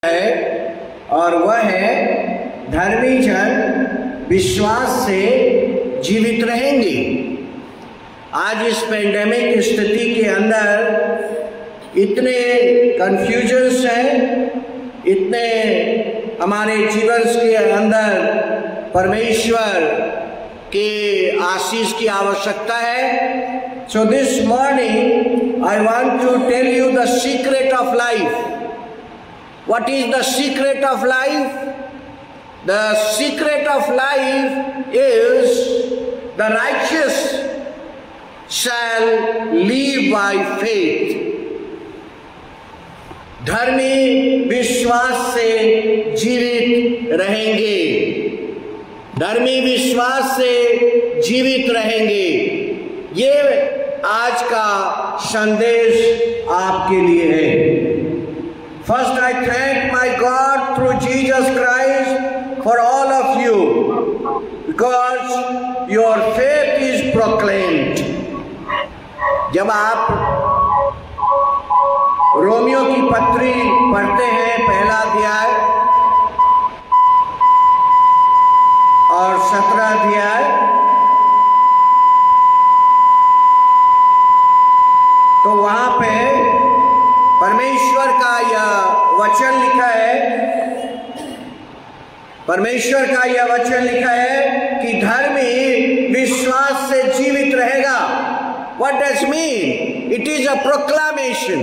है और वह है धर्मी जन विश्वास से जीवित रहेंगे। आज इस पेंडेमिक स्थिति के अंदर इतने कंफ्यूजन्स हैं, इतने हमारे जीवन के अंदर परमेश्वर के आशीष की आवश्यकता है। So this morning I want to tell you the secret of life. What is the secret of life? The secret of life is the righteous shall live by faith. धर्मी विश्वास से जीवित रहेंगे। धर्मी विश्वास से जीवित रहेंगे। ये आज का संदेश आपके लिए है। First, I thank my God through Jesus Christ for all of you because your faith is proclaimed. जब आप रोमियो की पत्री पढ़ते हैं, पहला अध्याय और 17 अध्याय, तो वहां पे परमेश्वर का यह वचन लिखा है, परमेश्वर का यह वचन लिखा है कि धर्मी विश्वास से जीवित रहेगा। What does mean? It is a proclamation.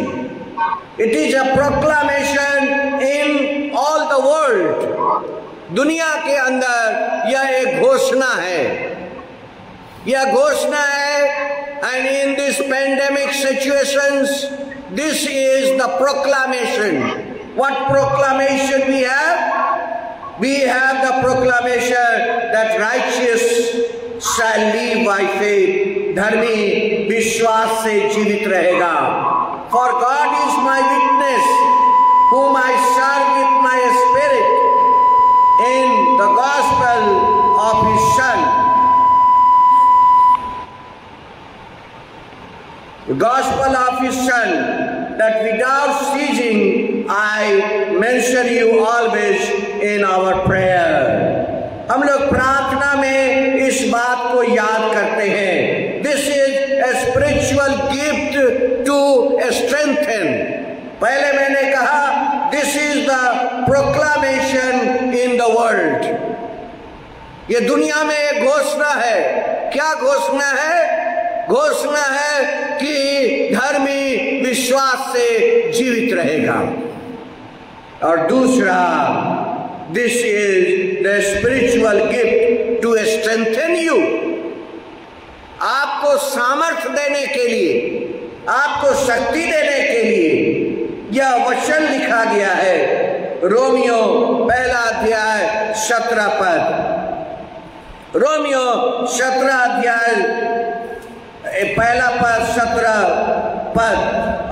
It is a proclamation in all the world. दुनिया के अंदर यह एक घोषणा है, यह घोषणा है। And in this pandemic situations, this is the proclamation. What proclamation we have? We have the proclamation that righteous shall live by faith. धर्मी विश्वास से जीवित रहेगा। For God is my witness, whom I serve with my spirit in the gospel of His Son. The gospel of His Son, that without ceasing I mention you always in our prayer. हम लोग प्रार्थना में इस बात को याद करते हैं। This is a spiritual gift to strengthen. पहले मैंने कहा this is the proclamation in the world. ये दुनिया में एक घोषणा है। क्या घोषणा है? घोषणा है कि धर्मी विश्वास से जीवित रहेगा। और दूसरा, this is the spiritual gift to strengthen you. आपको सामर्थ्य देने के लिए, आपको शक्ति देने के लिए यह वचन लिखा गया है। रोमियो पहला अध्याय 17 पद। रोमियो 17 अध्याय पहला पद 17 पद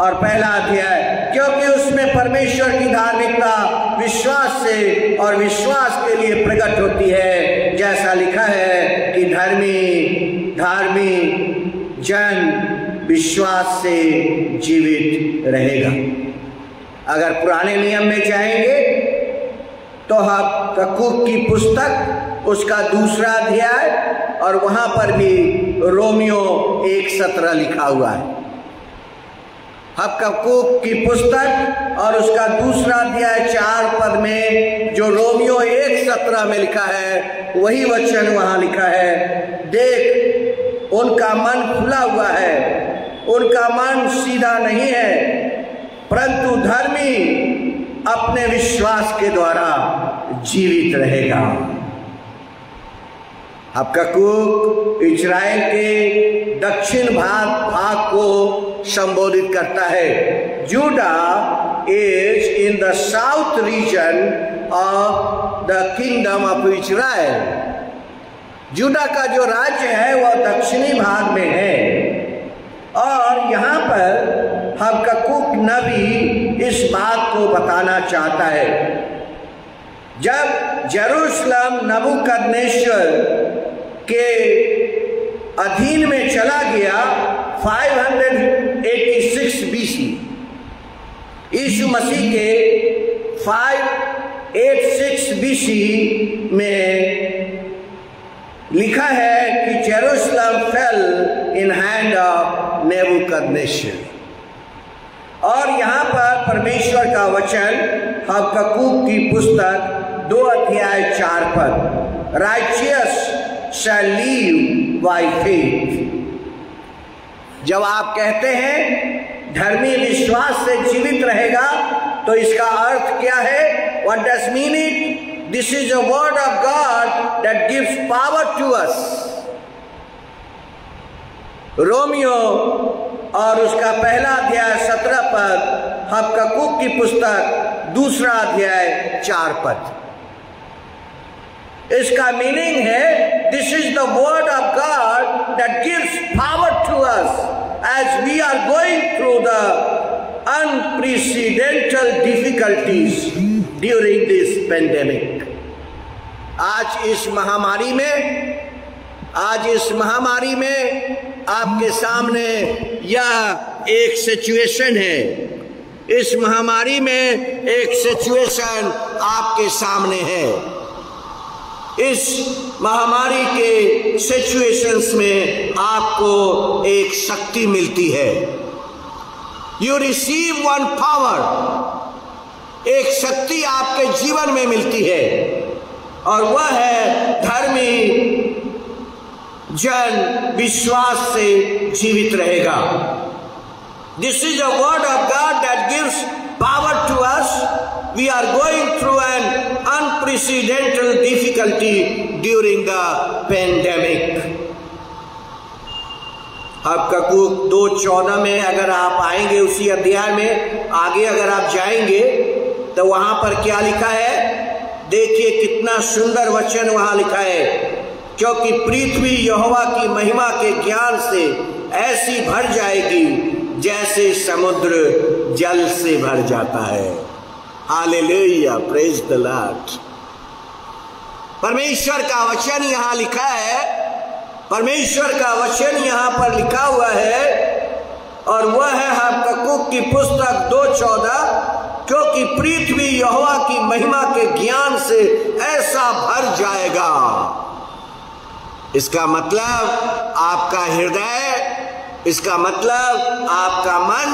और पहला अध्याय, क्योंकि उसमें परमेश्वर की धार्मिकता विश्वास से और विश्वास के लिए प्रकट होती है। जैसा लिखा है कि धर्मी जन विश्वास से जीवित रहेगा। अगर पुराने नियम में जाएंगे तो हबक्कूक की पुस्तक उसका दूसरा अध्याय और वहां पर भी रोमियो 1:17 लिखा हुआ है। हबक्कूक की पुस्तक और उसका दूसरा अध्याय 4 पद में जो रोमियो 1:17 में लिखा है, वही वचन वहां लिखा है। देख, उनका मन खुला हुआ है, उनका मन सीधा नहीं है, परंतु धर्मी अपने विश्वास के द्वारा जीवित रहेगा। हबक्कूक इजराइल के दक्षिण भाग को संबोधित करता है। Judah is in the south region of the kingdom of Israel. Judah का जो राज्य है वह दक्षिणी भाग में है। और यहाँ पर हबक्कूक नबी इस बात को बताना चाहता है। जब जेरूशलम नबूकदनेस्सर के अधीन में चला गया 586 BC, यीशु मसीह के 586 BC में लिखा है कि Jerusalem fell in hand of Nebuchadnezzar. और यहाँ पर परमेश्वर का वचन हबक्कूक की पुस्तक 2:4 righteous shall live by faith. जब आप कहते हैं धर्मी विश्वास से जीवित रहेगा तो इसका अर्थ क्या है? What does mean it? This is a word of God that gives power to us. रोमियो और उसका पहला अध्याय 17 पद, हबक्कूक की पुस्तक 2 अध्याय 4 पद। इसका मीनिंग है this is the word of God that gives power to us as we are going through the unprecedented difficulties during this pandemic. आज इस महामारी में आपके सामने यह एक सिचुएशन है। इस महामारी में एक सिचुएशन आपके सामने है। इस महामारी के सिचुएशंस में आपको एक शक्ति मिलती है। यू रिसीव वन पावर, एक शक्ति आपके जीवन में मिलती है और वह है धर्मी जन विश्वास से जीवित रहेगा। This is a word of God that gives power to us. We are going through an unprecedented difficulty during the pandemic. Habakkuk 2:14 में अगर आप आएंगे, उसी अध्याय में आगे अगर आप जाएंगे तो वहां पर क्या लिखा है? देखिए कितना सुंदर वचन वहां लिखा है, क्योंकि पृथ्वी यहोवा की महिमा के ज्ञान से ऐसी भर जाएगी जैसे समुद्र जल से भर जाता है। Hallelujah, praise the Lord. परमेश्वर का वचन यहां लिखा है, परमेश्वर का वचन यहां पर लिखा हुआ है और वह है हबक्कूक की पुस्तक 2:14, क्योंकि पृथ्वी यहोवा की महिमा के ज्ञान से ऐसा भर जाएगा। इसका मतलब आपका हृदय, इसका मतलब आपका मन,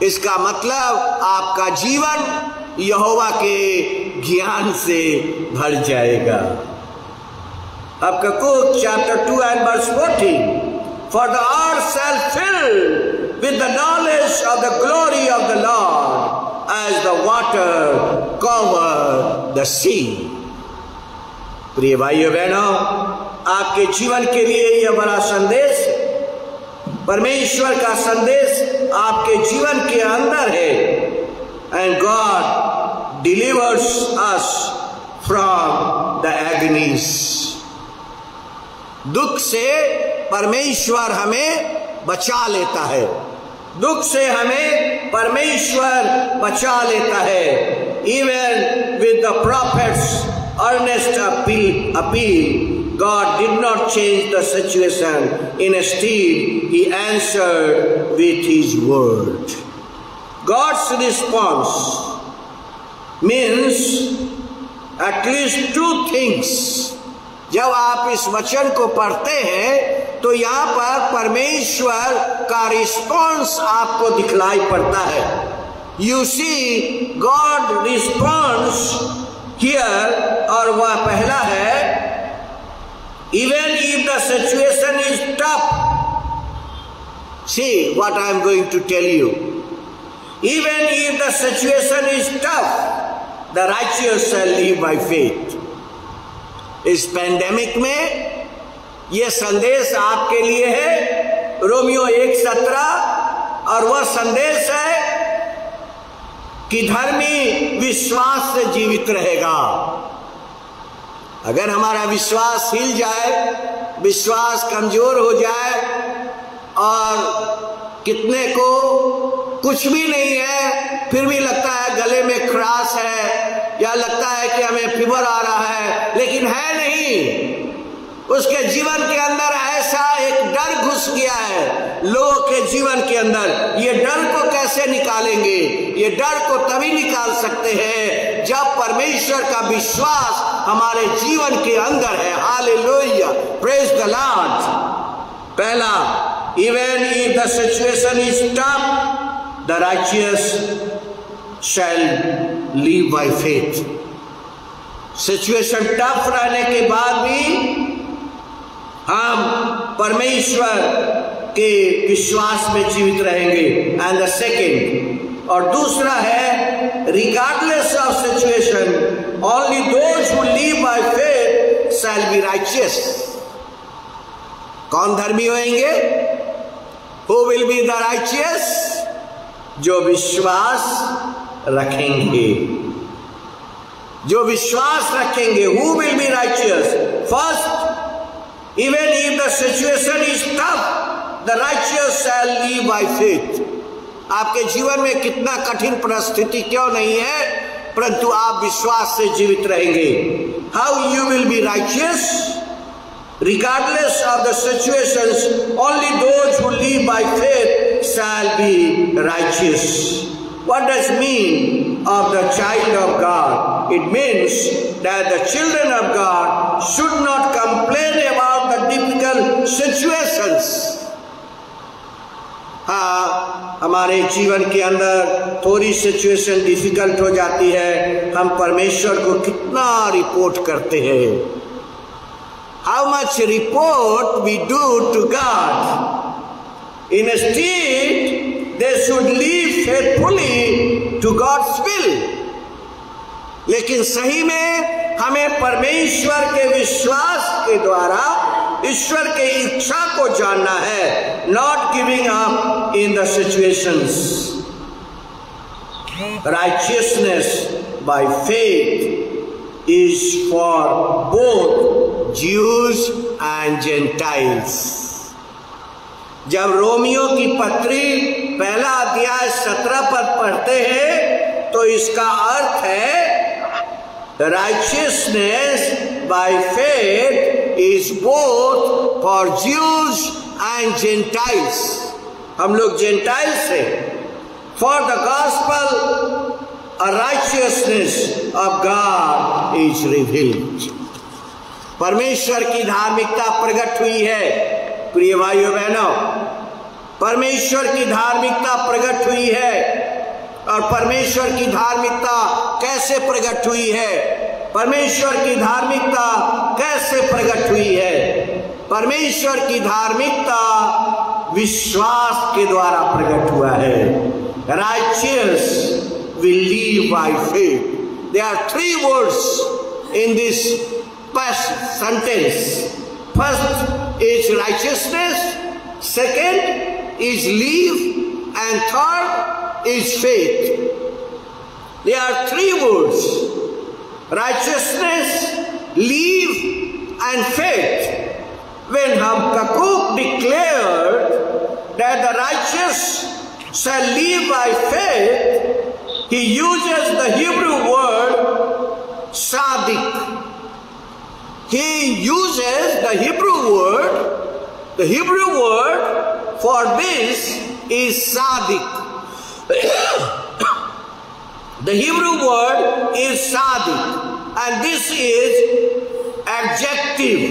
इसका मतलब आपका जीवन यहोवा के ज्ञान से भर जाएगा। Habakkuk chapter 2 and verse 14, for the earth shall fill with the knowledge of the glory of the Lord as the water cover the sea। प्रिय भाइयों बहनों, आपके जीवन के लिए यह बड़ा संदेश, परमेश्वर का संदेश आपके जीवन के अंदर है। And God delivers us from the agonies. दुख से परमेश्वर हमें बचा लेता है, दुख से हमें परमेश्वर बचा लेता है। Even with the profits earnest appeal, God did not change the situation. Instead, He answered with His word. God's response means at least 2 things. जब आप इस वचन को पढ़ते हैं तो यहाँ पर परमेश्वर का रिस्पॉन्स आपको दिखलाई पड़ता है। You see God responds here, और वह पहला है, even if the situation is tough, see what I am going to tell you, even if the situation is tough, the righteous shall live by faith। इस pandemic में यह संदेश आपके लिए है, रोमियो 1:17, और वह संदेश है कि धर्मी विश्वास से जीवित रहेगा। अगर हमारा विश्वास हिल जाए, विश्वास कमजोर हो जाए और कितने को कुछ भी नहीं है फिर भी लगता है गले में खराश है या लगता है कि हमें फीवर आ रहा है, लेकिन है नहीं, उसके जीवन के अंदर ऐसा एक डर घुस गया है लोगों के जीवन के अंदर। ये डर को कैसे निकालेंगे? ये डर को तभी निकाल सकते हैं जब परमेश्वर का विश्वास हमारे जीवन के अंदर है। Hallelujah, praise the lord. पहला, even if the situation is tough the righteous shall live by faith. Situation tough रहने के बाद भी हम परमेश्वर के विश्वास में जीवित रहेंगे। एंड द सेकेंड, और दूसरा है, regardless of situation only those who live by faith shall be righteous. कौन धर्मी होंगे? Who will be the righteous? जो विश्वास रखेंगे, जो विश्वास रखेंगे। Who will be righteous? First, even if the situation is tough the righteous shall live by faith। आपके जीवन में कितना कठिन परिस्थिति क्यों नहीं है, परंतु आप विश्वास से जीवित रहेंगे। How you will be righteous? Regardless of the situations, only those who live by faith shall be righteous। What does it mean of the child of God? It means that the children of God should not complain about the difficult situations। हाँ, हमारे जीवन के अंदर थोड़ी situation difficult हो जाती है, हम परमेश्वर को कितना रिपोर्ट करते हैं। How much report we do to God? Instead, they should live faithfully to God's will। लेकिन सही में हमें परमेश्वर के विश्वास के द्वारा ईश्वर के इच्छा को जानना है, not giving up in the situations. Righteousness by faith is for both Jews and Gentiles. जब रोमियो की पत्री पहला अध्याय 17 पद पढ़ते हैं तो इसका अर्थ है righteousness by faith is both for Jews and Gentiles। हम लोग जेंटाइल्स से for the gospel a righteousness of God is revealed। परमेश्वर की धार्मिकता प्रकट हुई है। प्रिय भाइयों बहनों, परमेश्वर की धार्मिकता प्रकट हुई है। और परमेश्वर की धार्मिकता कैसे प्रकट हुई है? परमेश्वर की धार्मिकता कैसे प्रकट हुई है? परमेश्वर की धार्मिकता विश्वास के द्वारा प्रकट हुआ है। Righteous will live by faith। There are three words in this sentence। First is righteousness, second is live, and third is faith। There are three words: righteousness, live, and faith। When Habakkuk declared that the righteous shall live by faith, he uses the Hebrew word sadik। He uses the Hebrew word for this is sadik। The Hebrew word is sadik, and this is adjective।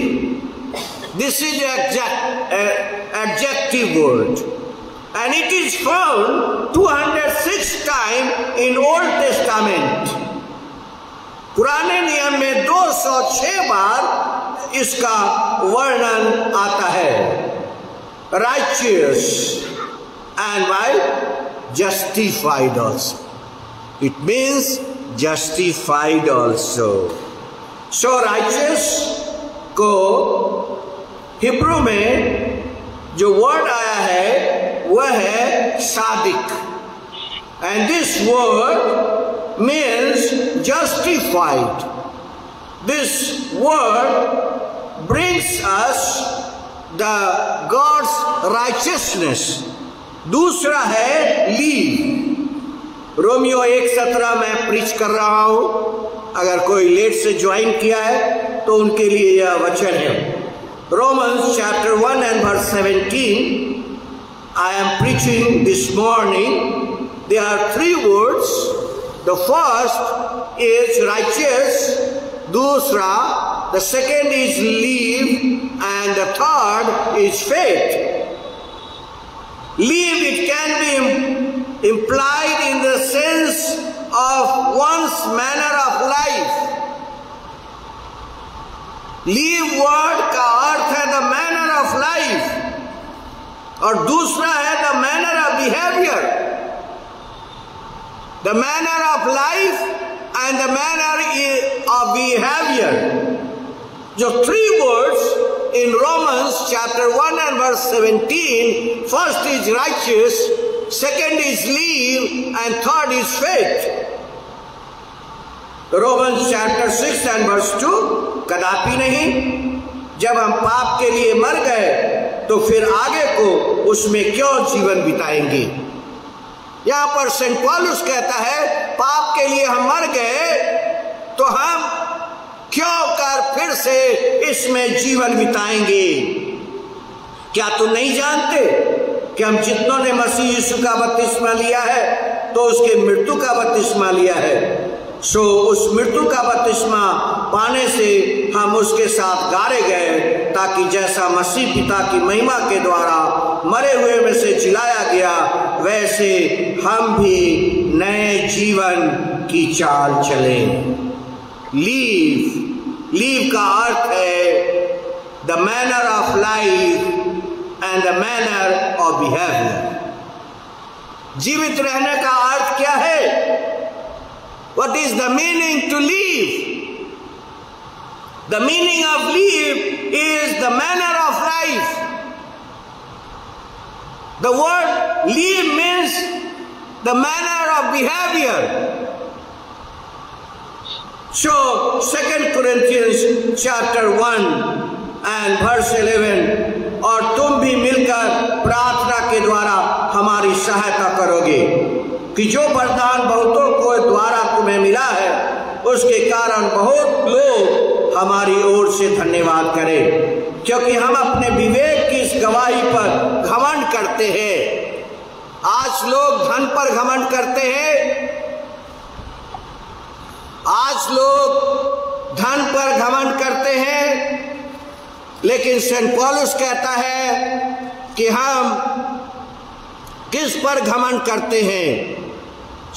This is adjective word, and it is found 206 times in Old Testament। पुराने नियम में 206 बार इसका वर्णन आता है। Righteous and by justified also। It means justified also। So righteous को Hebrew में जो वर्ड आया है वह है Sadiq, and this word means justified। This word brings us the God's righteousness। दूसरा है लीव। रोमियो 1:17 मैं प्रीच कर रहा हूं, अगर कोई लेट से ज्वाइन किया है तो उनके लिए यह वचन है। Romans chapter 1 and verse 17, I am preaching this morning. There are three words. The first is righteous, dusra, the second is leave, and the third is faith. Leave, it can be implied in the sense of one's manner of life. Leave word का अर्थ है the manner of life और दूसरा है the manner of behaviour. The manner of life and the manner of behaviour. जो three words in Romans chapter 1 and verse 17, first is righteous, second is leave, and third is faith. Romans chapter 6 and verse 2, कदापि नहीं. जब हम पाप के लिए मर गए तो फिर आगे को उसमें क्यों जीवन बिताएंगे. यहां पर सेंट पॉलुस कहता है पाप के लिए हम मर गए तो हम क्यों कर फिर से इसमें जीवन बिताएंगे. क्या तुम नहीं जानते कि हम जितनों ने मसीह यीशु का बपतिस्मा लिया है तो उसके मृत्यु का बपतिस्मा लिया है. सो उस मृत्यु का बपतिस्मा पाने से हम उसके साथ गाड़े गए ताकि जैसा मसीह पिता की महिमा के द्वारा मरे हुए में से जिलाया गया वैसे हम भी नए जीवन की चाल चलें. लीव का अर्थ है the manner of life and the manner of behaviour. जीवित रहने का अर्थ क्या है? What is the meaning to live? The meaning of live is the manner of life. The word live means the manner of behavior. So 2 Corinthians chapter 1 and verse 11, और तुम भी मिलकर प्रार्थना के द्वारा हमारी सहायता करोगे कि जो वरदान बहुतों को द्वारा तुम्हें मिला है उसके कारण बहुत लोग हमारी ओर से धन्यवाद करें, क्योंकि हम अपने विवेक की इस गवाही पर घमंड करते हैं. आज लोग धन पर घमंड करते हैं. आज लोग धन पर घमंड करते हैं, लेकिन सेंट पॉलुस कहता है कि हम किस पर घमंड करते हैं.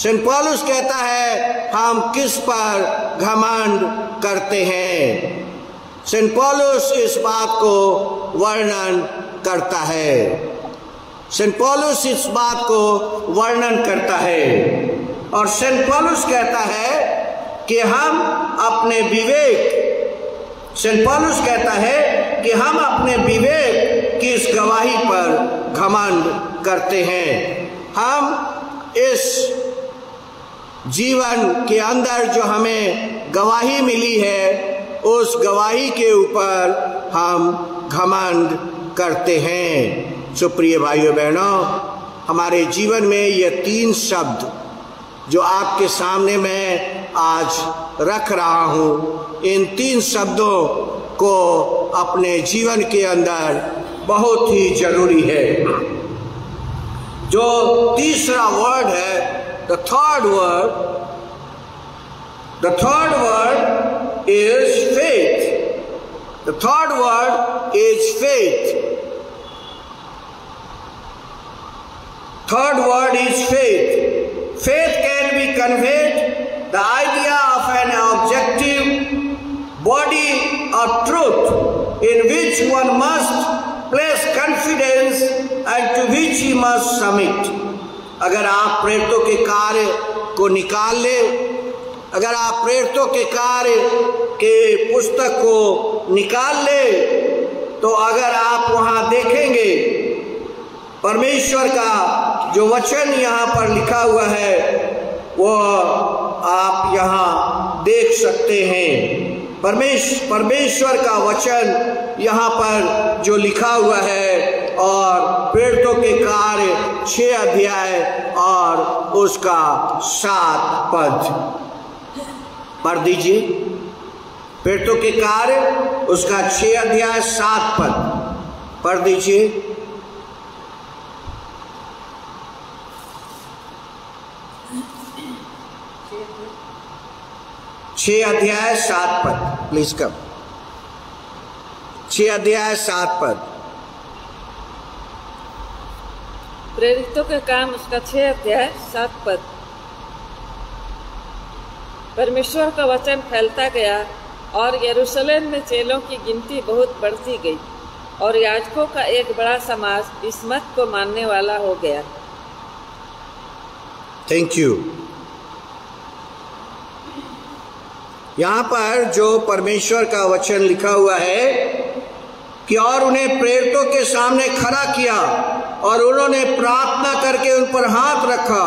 सेंट पॉलुस कहता है हम किस पर घमंड करते हैं. सेंट पॉलुस इस बात को वर्णन करता है. सेंट पॉलुस इस बात को वर्णन करता है और सेंट पॉलुस कहता है कि हम अपने विवेक, सेंट पॉलुस कहता है कि हम अपने विवेक की इस गवाही पर घमंड करते हैं. हम इस जीवन के अंदर जो हमें गवाही मिली है उस गवाही के ऊपर हम घमंड करते हैं. सो प्रिय भाइयों बहनों, हमारे जीवन में ये तीन शब्द जो आपके सामने मैं आज रख रहा हूँ, इन तीन शब्दों को अपने जीवन के अंदर बहुत ही जरूरी है. जो तीसरा वर्ड है, the third word is faith. The third word is faith. Third word is faith. Faith can be conveyed the idea of an objective body of truth in which one must place confidence and to which he must submit. अगर आप प्रेरितों के कार्य को निकाल ले, अगर आप प्रेरितों के कार्य के पुस्तक को निकाल ले तो अगर आप वहाँ देखेंगे परमेश्वर का जो वचन यहाँ पर लिखा हुआ है वो आप यहाँ देख सकते हैं. परमेश्वर का वचन यहाँ पर जो लिखा हुआ है और प्रेरितों के कार्य 6 अध्याय और उसका 7 पद पढ़ दीजिए. प्रेरितों के कार्य उसका 6 अध्याय 7 पद पढ़ दीजिए। 6 अध्याय 7 पद, प्लीज कम। 6 अध्याय 7 पद। प्रेरितों के काम उसका 6 अध्याय 7 पद। परमेश्वर का वचन फैलता गया और यरूशलेम में चेलों की गिनती बहुत बढ़ती गई और याजकों का एक बड़ा समाज इस मत को मानने वाला हो गया। Thank you. यहाँ पर जो परमेश्वर का वचन लिखा हुआ है कि और उन्हें प्रेरितों के सामने खड़ा किया और उन्होंने प्रार्थना करके उन पर हाथ रखा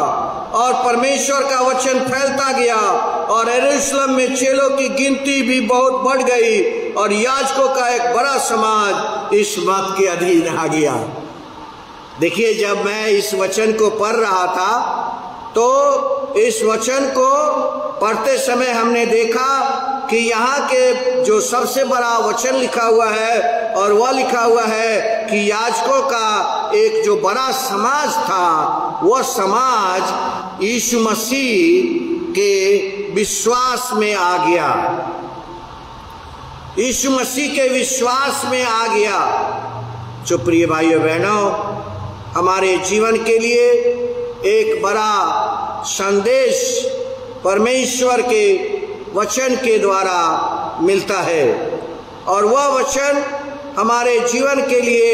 और परमेश्वर का वचन फैलता गया और यरूशलेम में चेलों की गिनती भी बहुत बढ़ गई और याजकों का एक बड़ा समाज इस मत के अधीन आ गया। देखिए, जब मैं इस वचन को पढ़ रहा था तो इस वचन को पढ़ते समय हमने देखा कि यहाँ के जो सबसे बड़ा वचन लिखा हुआ है और वह लिखा हुआ है कि याजकों का एक जो बड़ा समाज था वह समाज यीशु मसीह के विश्वास में आ गया। यीशु मसीह के विश्वास में आ गया। जो प्रिय भाइयों बहनों, हमारे जीवन के लिए एक बड़ा संदेश परमेश्वर के वचन के द्वारा मिलता है और वह वचन हमारे जीवन के लिए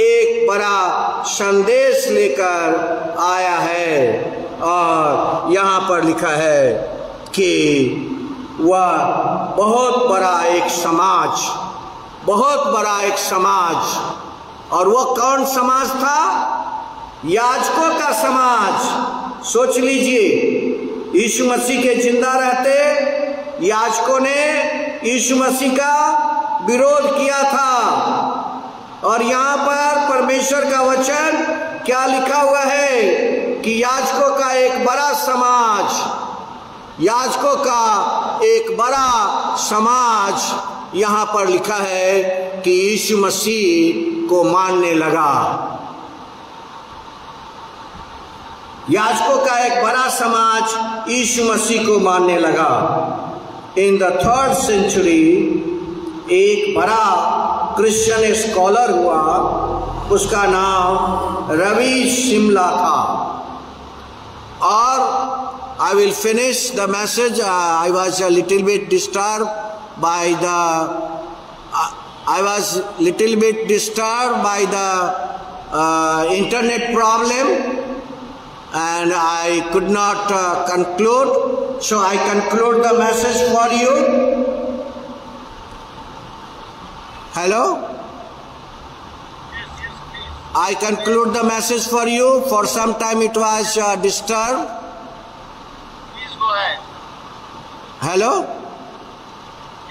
एक बड़ा संदेश लेकर आया है। और यहाँ पर लिखा है कि वह बहुत बड़ा एक समाज, बहुत बड़ा एक समाज, और वह कौन समाज था? याजकों का समाज। सोच लीजिए, यीशु मसीह के जिंदा रहते याजकों ने यीशु मसीह का विरोध किया था और यहाँ पर परमेश्वर का वचन क्या लिखा हुआ है कि याजकों का एक बड़ा समाज, याजकों का एक बड़ा समाज यहाँ पर लिखा है कि यीशु मसीह को मानने लगा। याजकों का एक बड़ा समाज यीशु मसीह को मानने लगा। इन द 3rd century एक बड़ा क्रिश्चियन स्कॉलर हुआ, उसका नाम रवि शिमला था। और I will finish the message. I was a little bit disturbed by the internet problem. And I could not conclude, so I conclude the message for you. Hello? Yes, please. I conclude the message for you. For some time it was disturbed. Please go ahead. Hello?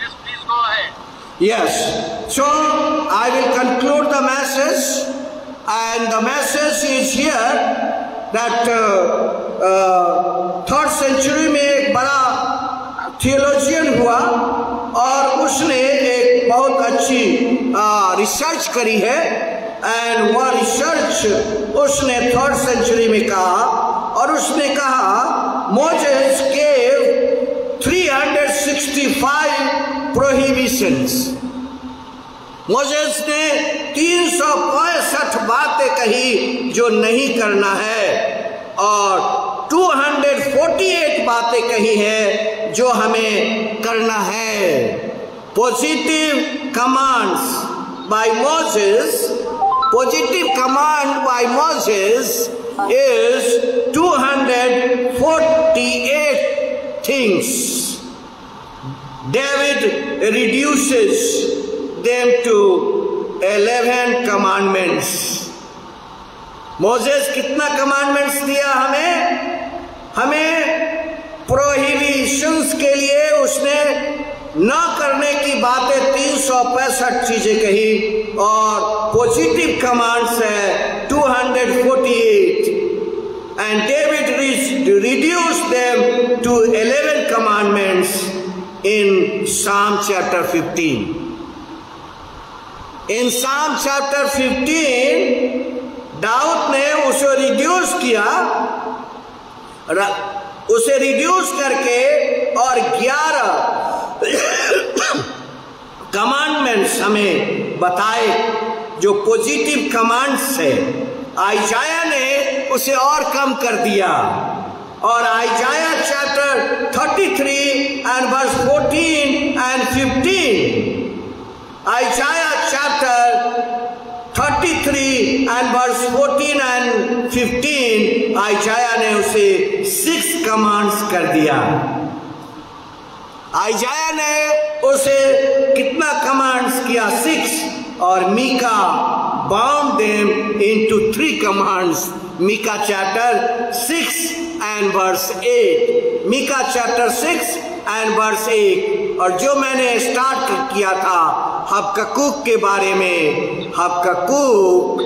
Yes, please go ahead. Yes. So I will conclude the message, and the message is here that 3rd century में एक बड़ा theologian हुआ और उसने एक बहुत अच्छी research करी है। एंड वह रिसर्च उसने 3rd century में कहा और उसने कहा मोजेस गेव 365 प्रोहिबिशंस। मोजेस ने 365 बातें कही जो नहीं करना है और 248 बातें कही है जो हमें करना है। Positive commands by Moses, positive command by Moses is 248 things. David reduces them to 11 commandments. Moses कितना कमांडमेंट्स दिया हमें प्रोहिबिशंस के लिए उसने न करने की बातें 365 चीजें कही और पॉजिटिव कमांड्स है 248, and David reduced them to 11 commandments in Psalm chapter 15. इन साम चैप्टर 15 दाऊद ने उसे रिड्यूस किया, उसे रिड्यूस करके और 11 कमांडमेंट्स हमें बताए जो पॉजिटिव कमांड्स है। आइजाया ने उसे और कम कर दिया और आइजाया chapter 33 and verse 14 and 15, आइजाया chapter 33 and verse 14 and 15, आइजाया ने उसे 6 कमांड्स कर दिया। आइजाया ने उसे कितना कमांड्स किया? 6। और Micah bound them into 3 commands. Micah chapter 6 and verse 8, Micah chapter 6 and verse 8। और जो मैंने स्टार्ट किया था हबक्कूक के बारे में, Habakkuk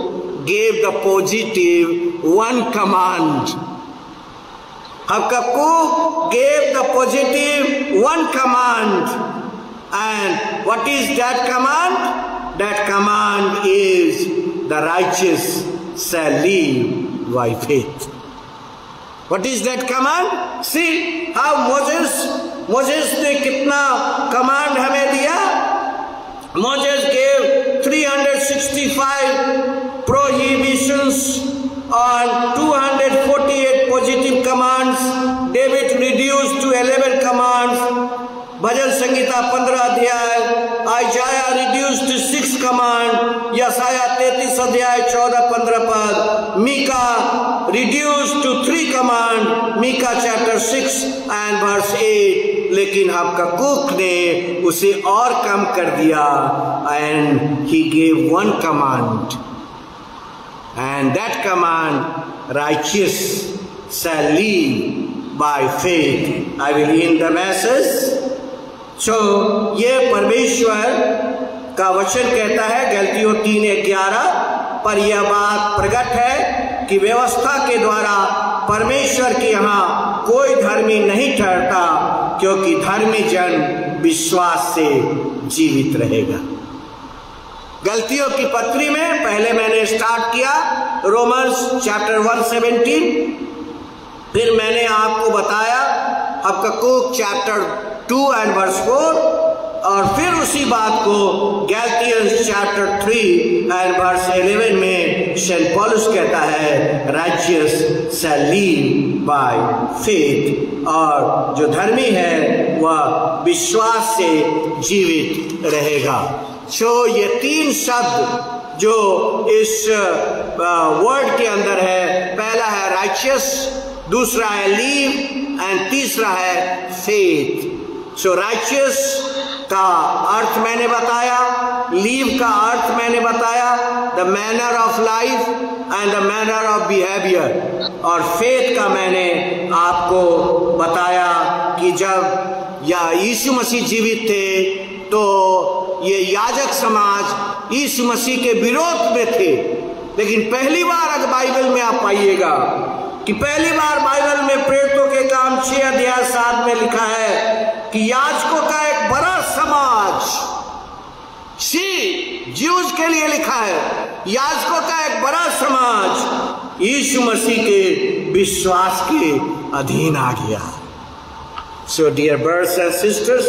gave the positive 1 command. Habakkuk gave the positive 1 command. And what is that command? That command is the righteous shall live by faith. What is that command? See how Moses ने कितना command हमें दिया? Moses gave 365 prohibitions on 248 positive commands. David reduced to 11 commands. भजन संगीता 15 अध्याय, आइजाया reduced to 6 command, यसाया 33 अध्याय 14-15 पद, Micah reduced to 3 command, Micah chapter 6 and verse 8। लेकिन Habakkuk ने उसे और कम कर दिया and he gave 1 command, and that command, righteous shall live by faith। I will end the message। ये परमेश्वर का वचन कहता है गलतियों 3:11 पर यह बात प्रकट है कि व्यवस्था के द्वारा परमेश्वर के यहाँ कोई धर्मी नहीं ठहरता, क्योंकि धर्मी जन विश्वास से जीवित रहेगा। गलतियों की पत्री में पहले मैंने स्टार्ट किया रोमन्स चैप्टर 1:17, फिर मैंने आपको बताया हबक्कूक चैप्टर 2 and verse 4, और फिर उसी बात को गैलतियंस चैप्टर 3 and verse 11 में सेंट पॉलुस कहता है righteous shall live by faith, और जो धर्मी है वह विश्वास से जीवित रहेगा। ये 3 शब्द जो इस वर्ड के अंदर है, पहला है राइचियस, दूसरा है लीव एंड तीसरा है फेथ। राइचियस का अर्थ मैंने बताया, लीव का अर्थ मैंने बताया, the manner of life and the manner of behaviour, और फेथ का मैंने आपको बताया कि जब यीशु मसीह जीवित थे तो ये याजक समाज यीशु मसीह के विरोध में थे। लेकिन पहली बार अगर बाइबल में आप पाइएगा कि पहली बार बाइबल में प्रेरितों के काम 6 अध्याय 7 में लिखा है कि याजकों का एक बड़ा समाज, ज्यूज के लिए लिखा है, याजकों का एक बड़ा समाज यीशु मसीह के विश्वास के अधीन आ गया। So dear brothers and sisters,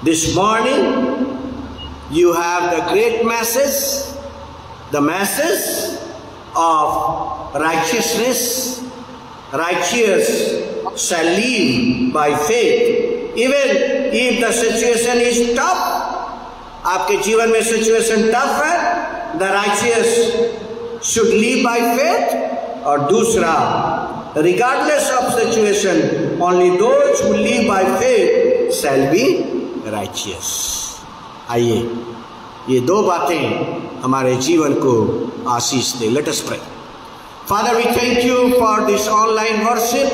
this morning you have the great message, the message of righteousness. Righteous shall live by faith, even if the situation is tough. आपके जीवन में सिचुएशन टफ है, the righteous should live by faith। और दूसरा, regardless of situation, only those who live by faith shall be righteous। आइए ये 2 बातें हमारे जीवन को आशीष दे। Let us pray। Father, we thank you for this online worship,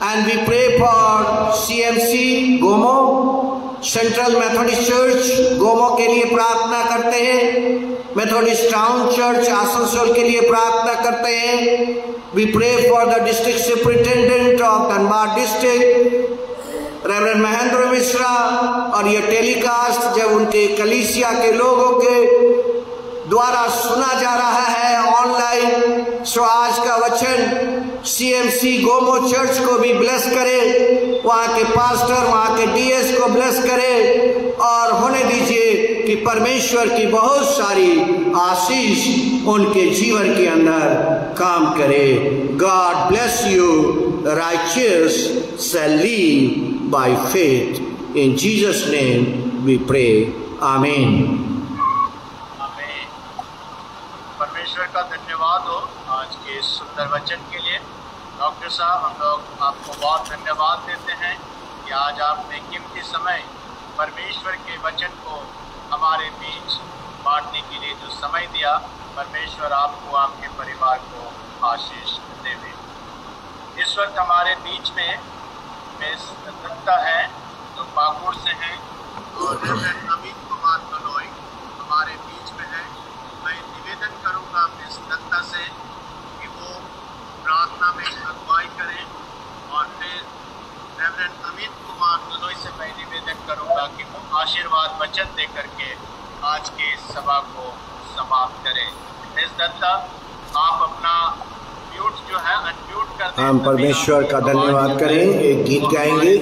and we pray for CMC Gomo, Central Methodist Church Gomo के लिए प्रार्थना करते हैं, Methodist Town Church आसनसोल के लिए प्रार्थना करते हैं। We pray for the district superintendent of Dhanbad district, reverend Mahendra Mishra, और ये टेलीकास्ट जब उनके कलीसिया के लोगों के द्वारा सुना जा रहा है ऑनलाइन, सो आज का वचन CMC गोमो चर्च को भी ब्लेस करे, वहाँ के पास्टर, वहाँ के DS को ब्लेस करे, और होने दीजिए कि परमेश्वर की बहुत सारी आशीष उनके जीवन के अंदर काम करे। God bless you, righteous shall live by faith. In Jesus' name we pray. Amen. परमेश्वर का धन्यवाद हो आज के सुंदर वचन के लिए। डॉक्टर साहब, हम लोग आपको बहुत धन्यवाद देते हैं कि आज आपने कीमती समय परमेश्वर के वचन को हमारे बीच बांटने के लिए जो समय दिया। परमेश्वर आपको, आपके परिवार को आशीष देवे। इस वक्त हमारे बीच में मिस दत्ता है जो पाकुड़ से हैं, और रेवरेंड अमित कुमार कनोई हमारे बीच में है। मैं निवेदन करूंगा मिस दत्ता से कि वो प्रार्थना में अगुवाई करें, और फिर रेवरेंड अमित कुमार कनोई से मैं निवेदन करूंगा कि वो आशीर्वाद वचन दे करके आज के सभा को समाप्त करें। मिस दत्ता, आप अपना म्यूट जो है अनम्यूट कर दें। हम परमेश्वर का धन्यवाद करें, एक गीत गाएंगे।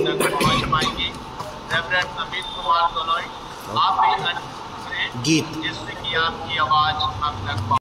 रेवरेंड अमित कुमार कनोई, आप भी गीत, जिससे कि आपकी आवाज हम तक